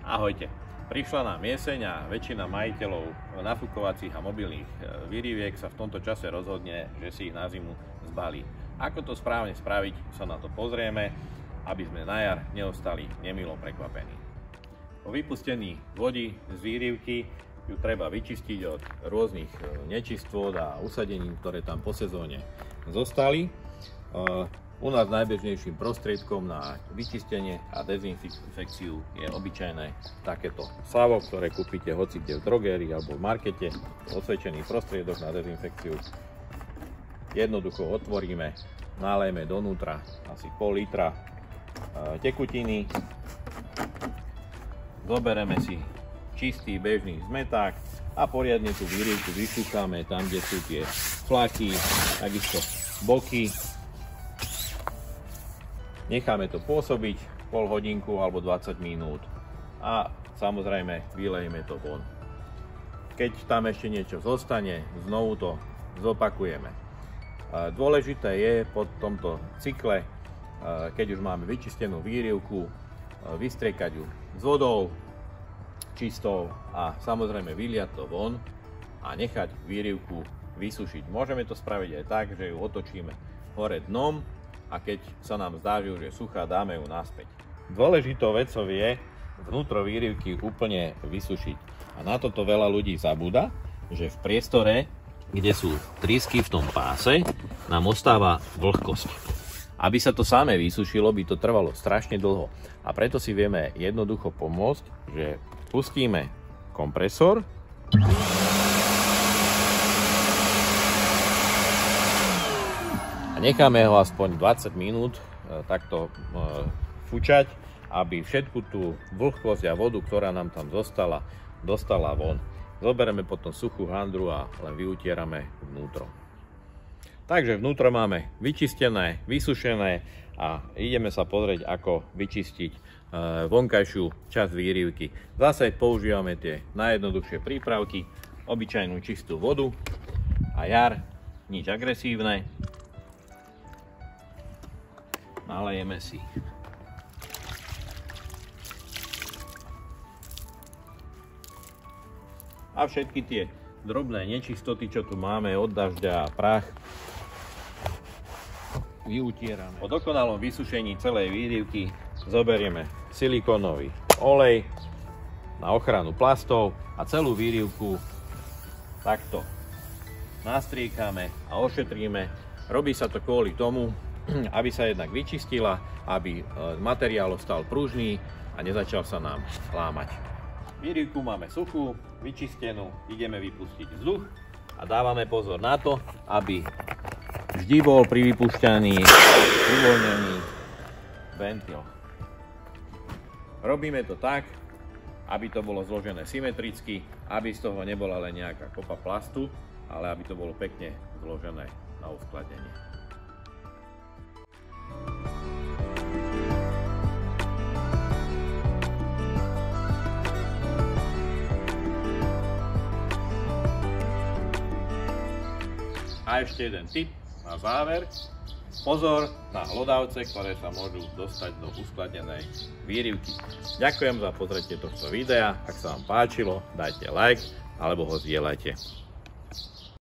Ahojte. Prišla nám jeseň a väčšina majiteľov nafúkovacích a mobilných výriviek sa v tomto čase rozhodne, že si ich na zimu zbalí. Ako to správne spraviť, sa na to pozrieme, aby sme na jar neostali nemilo prekvapení. Po vypustení vody z výrivky ju treba vyčistiť od rôznych nečistôt a usadení, ktoré tam po sezóne zostali. U nás najbežnejším prostriedkom na vyčistenie a dezinfekciu je obyčajné takéto savo, ktoré kúpite hoci kde v drogérii alebo v markete. Osvedčený prostriedok na dezinfekciu. Jednoducho otvoríme, nalejeme donútra asi pol litra tekutiny. Zobereme si čistý bežný zmeták a poriadne tú výrivku vyšúchame tam, kde sú tie flaky, takisto boky. Necháme to pôsobiť pol hodinku alebo 20 minút a samozrejme vylejeme to von. Keď tam ešte niečo zostane, znovu to zopakujeme. Dôležité je po tomto cykle, keď už máme vyčistenú výrivku, vystriekať ju s vodou čistou a samozrejme vyliať to von a nechať výrivku vysušiť. Môžeme to spraviť aj tak, že ju otočíme hore dnom, a keď sa nám zdá, že už je suchá, dáme ju naspäť. Dôležitou vecou je vnútro výrivky úplne vysušiť. A na toto veľa ľudí zabúda, že v priestore, kde sú trysky v tom páse, nám ostáva vlhkosť. Aby sa to samé vysušilo, by to trvalo strašne dlho. A preto si vieme jednoducho pomôcť, že pustíme kompresor, necháme ho aspoň 20 minút takto fučať, aby všetku tú vlhkosť a vodu, ktorá nám tam dostala von. Zoberieme potom suchú handru a len vyutierame vnútro. Takže vnútro máme vyčistené, vysušené a ideme sa pozrieť, ako vyčistiť vonkajšiu časť výrivky. Zase používame tie najjednoduchšie prípravky, obyčajnú čistú vodu a jar, nič agresívne. Nalejeme si a všetky tie drobné nečistoty, čo tu máme od dažďa a prach, vyutierame. Po dokonalom vysušení celej výrivky zoberieme silikónový olej na ochranu plastov a celú výrivku takto nastriekame a ošetríme. Robí sa to kvôli tomu, aby sa jednak vyčistila, aby materiál ostal pružný a nezačal sa nám lámať. Výrivku máme suchú, vyčistenú, ideme vypustiť vzduch a dávame pozor na to, aby vždy bol pri vypúšťaní uvoľnený ventil. Robíme to tak, aby to bolo zložené symetricky, aby z toho nebola len nejaká kopa plastu, ale aby to bolo pekne zložené na uskladnenie. A ešte jeden tip na záver. Pozor na hlodavce, ktoré sa môžu dostať do uskladnenej výrivky. Ďakujem za pozretie tohto videa. Ak sa vám páčilo, dajte like alebo ho zdieľajte.